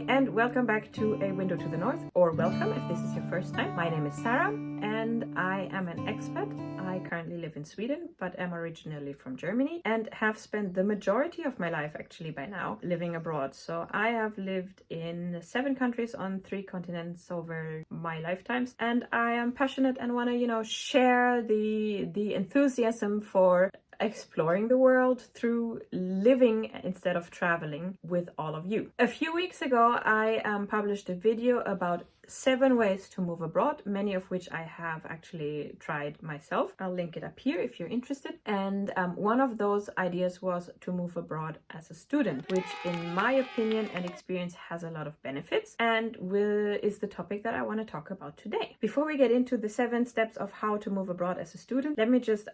Hi, and welcome back to A Window to the North, or welcome if this is your first time. My name is Sarah, and I am an expat. I currently live in Sweden, but am originally from Germany, and have spent the majority of my life, actually by now, living abroad. So I have lived in 7 countries on 3 continents over my lifetimes, and I am passionate and want to, share the enthusiasm for exploring the world through living instead of traveling with all of you. A few weeks ago, I published a video about 7 ways to move abroad, many of which I have actually tried myself. I'll link it up here if you're interested. And one of those ideas was to move abroad as a student, which in my opinion and experience has a lot of benefits and is the topic that I want to talk about today. Before we get into the 7 steps of how to move abroad as a student, let me just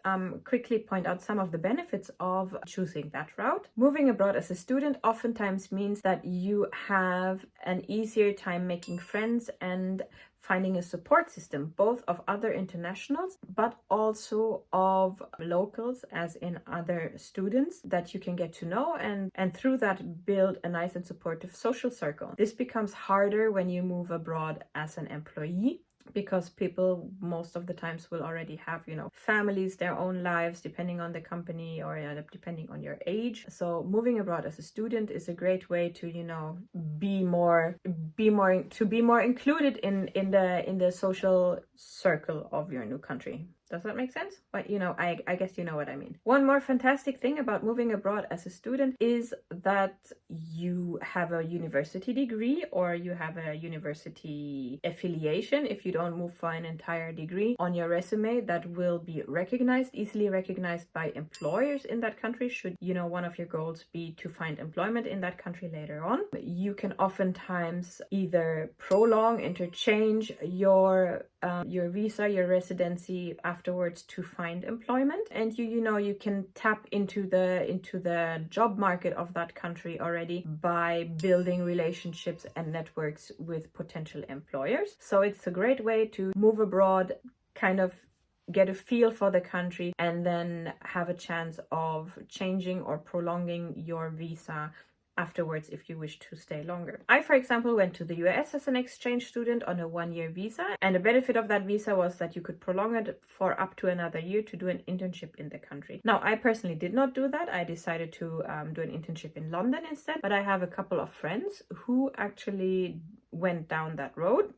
quickly point out some of the benefits of choosing that route. Moving abroad as a student oftentimes means that you have an easier time making friends and finding a support system, both of other internationals, but also of locals, as in other students that you can get to know and through that build a nice and supportive social circle. This becomes harder when you move abroad as an employee, because people most of the times will already have, families, their own lives, depending on the company or depending on your age. So moving abroad as a student is a great way to, be more included in the social circle of your new country. Does that make sense? But I guess you know what I mean. One more fantastic thing about moving abroad as a student is that you have a university degree or you have a university affiliation. If you don't move for an entire degree on your resume, that will be easily recognized by employers in that country. Should, one of your goals be to find employment in that country later on. You can oftentimes either prolong, interchange your visa, your residency afterwards to find employment, and you can tap into the job market of that country already by building relationships and networks with potential employers. So it's a great way to move abroad, kind of get a feel for the country, and then have a chance of changing or prolonging your visa afterwards if you wish to stay longer. I, for example, went to the US as an exchange student on a 1-year visa, and the benefit of that visa was that you could prolong it for up to another year to do an internship in the country. Now, I personally did not do that. I decided to do an internship in London instead, but I have a couple of friends who actually went down that road.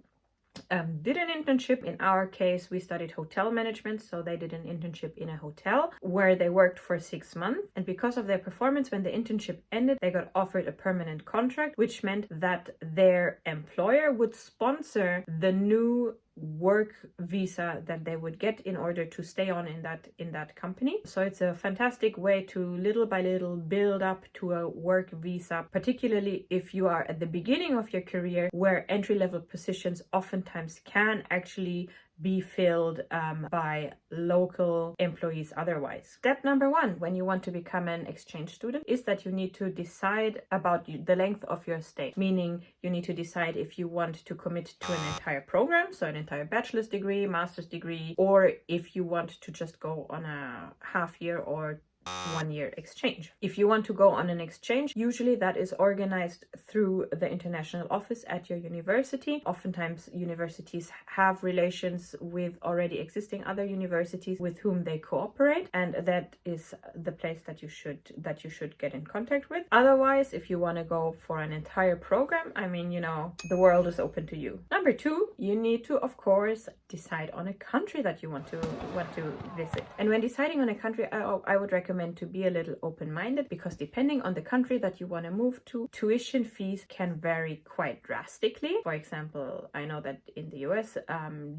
Did an internship. In our case, we studied hotel management, so they did an internship in a hotel where they worked for 6 months, and because of their performance, when the internship ended, they got offered a permanent contract, which meant that their employer would sponsor the new work visa that they would get in order to stay on in that company. So it's a fantastic way to little by little build up to a work visa, particularly if you are at the beginning of your career, where entry-level positions oftentimes can actually be filled by local employees otherwise. Step number 1 when you want to become an exchange student is that you need to decide about the length of your stay, meaning you need to decide if you want to commit to an entire program, so an entire bachelor's degree, master's degree, or if you want to just go on a half-year or 1-year exchange. If you want to go on an exchange, usually that is organized through the international office at your university. Oftentimes universities have relations with already existing other universities with whom they cooperate, and that is the place that you should get in contact with. Otherwise, if you want to go for an entire program, the world is open to you. Number 2, you need to, of course, decide on a country that you want to visit. And when deciding on a country, I would recommend to be a little open-minded, because depending on the country that you want to move to, tuition fees can vary quite drastically. For example, I know that in the US,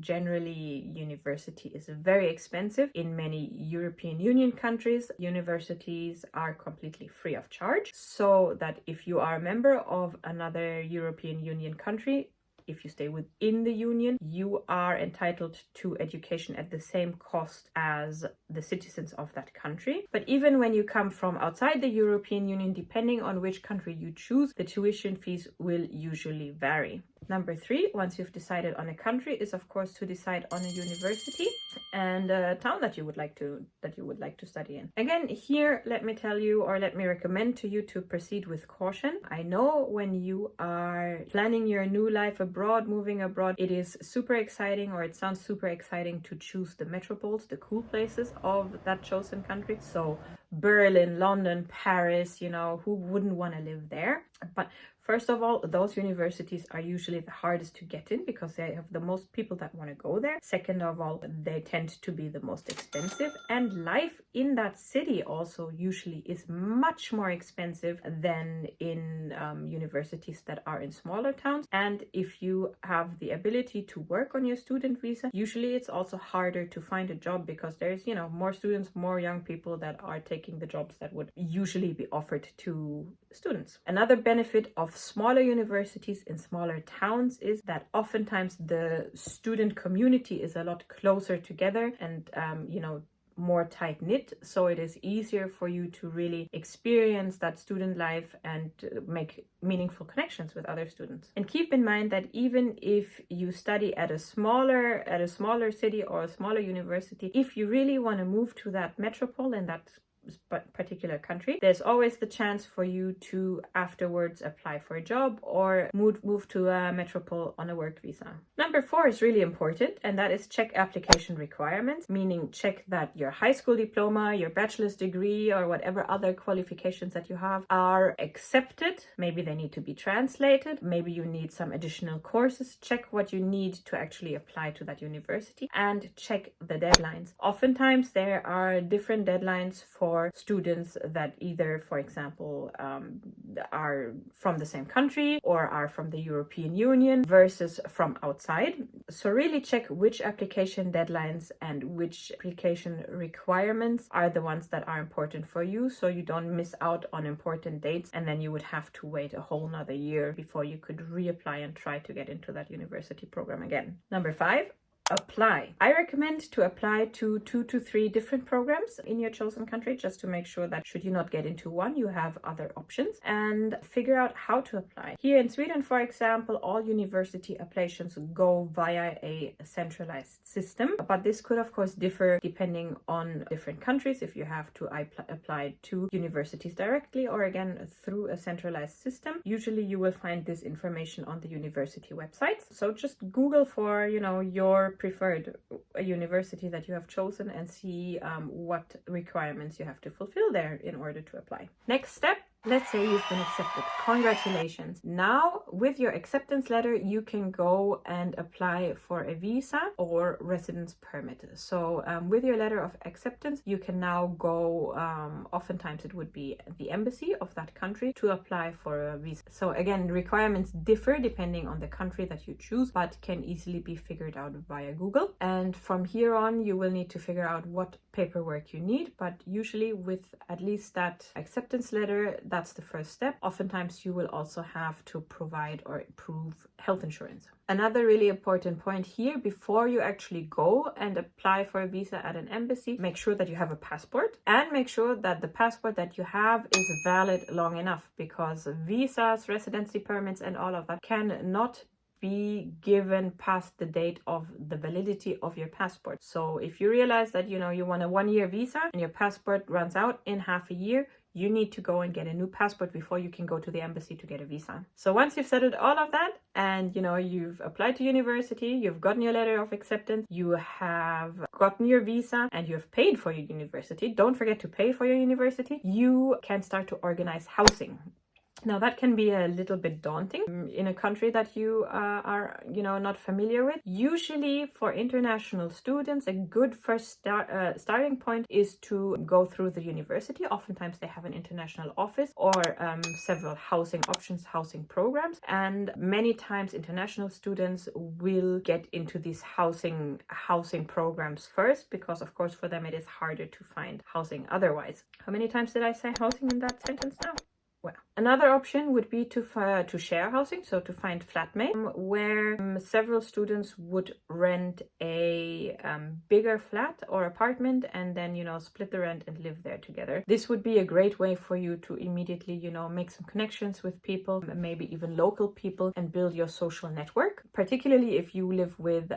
generally university is very expensive. In many European Union countries, universities are completely free of charge, so that if you are a member of another European Union country, if you stay within the union, you are entitled to education at the same cost as the citizens of that country. But even when you come from outside the European Union, depending on which country you choose, the tuition fees will usually vary. Number 3, once you've decided on a country, is of course to decide on a university and a town that you would like to study in. Again, here, let me tell you, or let me recommend to you, to proceed with caution. I know when you are planning your new life abroad, moving abroad, it is super exciting, or it sounds super exciting, to choose the metropoles, the cool places of that chosen country. So Berlin, London, Paris, you know, who wouldn't want to live there? But first of all, those universities are usually the hardest to get in because they have the most people that want to go there. Second of all, they tend to be the most expensive, and life in that city also usually is much more expensive than in universities that are in smaller towns. And if you have the ability to work on your student visa, usually it's also harder to find a job because there's, you know, more students, more young people that are taking the jobs that would usually be offered to students. Another benefit of smaller universities in smaller towns is that oftentimes the student community is a lot closer together and, you know, more tight-knit, so it is easier for you to really experience that student life and make meaningful connections with other students. And keep in mind that even if you study at a smaller city or a smaller university, if you really want to move to that metropole and that particular country, there's always the chance for you to afterwards apply for a job or move to a metropole on a work visa. Number 4 is really important, and that is check application requirements, meaning check that your high school diploma, your bachelor's degree, or whatever other qualifications that you have are accepted. Maybe they need to be translated, maybe you need some additional courses. Check what you need to actually apply to that university, and check the deadlines. Oftentimes there are different deadlines for students that either, for example, are from the same country or are from the European Union versus from outside. So really check which application deadlines and which application requirements are the ones that are important for you, so you don't miss out on important dates and then you would have to wait a whole nother year before you could reapply and try to get into that university program again. Number 5, apply. I recommend to apply to 2 to 3 different programs in your chosen country, just to make sure that should you not get into one, you have other options, and figure out how to apply. Here in Sweden, for example, all university applications go via a centralized system, but this could of course differ depending on different countries, if you have to apply to universities directly or again through a centralized system. Usually you will find this information on the university websites. So just Google for, you know, your preferred university that you have chosen and see what requirements you have to fulfill there in order to apply. Next step, let's say you've been accepted. Congratulations. Now, with your acceptance letter, you can go and apply for a visa or residence permit. So with your letter of acceptance, you can now go, oftentimes it would be the embassy of that country, to apply for a visa. So again, requirements differ depending on the country that you choose, but can easily be figured out via Google. And from here on, you will need to figure out what paperwork you need, but usually with at least that acceptance letter, that's the first step. Oftentimes you will also have to provide or prove health insurance. Another really important point here, before you actually go and apply for a visa at an embassy, make sure that you have a passport, and make sure that the passport that you have is valid long enough, because visas, residency permits, and all of that cannot be given past the date of the validity of your passport. So if you realize that, you know, you want a 1-year visa and your passport runs out in half a year, you need to go and get a new passport before you can go to the embassy to get a visa. So once you've settled all of that and, you know, you've applied to university, you've gotten your letter of acceptance, you have gotten your visa, and you have paid for your university, don't forget to pay for your university, you can start to organize housing. Now that can be a little bit daunting in a country that you are, you know, not familiar with. Usually for international students, a good first starting point is to go through the university. Oftentimes they have an international office or several housing options, housing programs, and many times international students will get into these housing programs first, because of course for them it is harder to find housing otherwise. How many times did I say housing in that sentence now? Well, Another option would be to share housing, so to find flatmates, where several students would rent a bigger flat or apartment and then, you know, split the rent and live there together. This would be a great way for you to immediately, you know, make some connections with people, maybe even local people, and build your social network. Particularly if you live with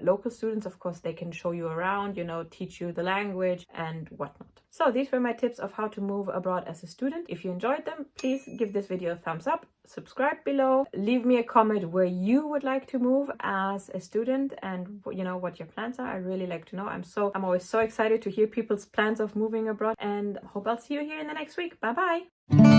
local students, of course, they can show you around, you know, teach you the language and whatnot. So these were my tips of how to move abroad as a student. If you enjoyed them, please give this video a thumbs up, subscribe below, leave me a comment where you would like to move as a student and, you know, what your plans are. I really like to know. I'm always so excited to hear people's plans of moving abroad, and hope I'll see you here in the next week. Bye bye.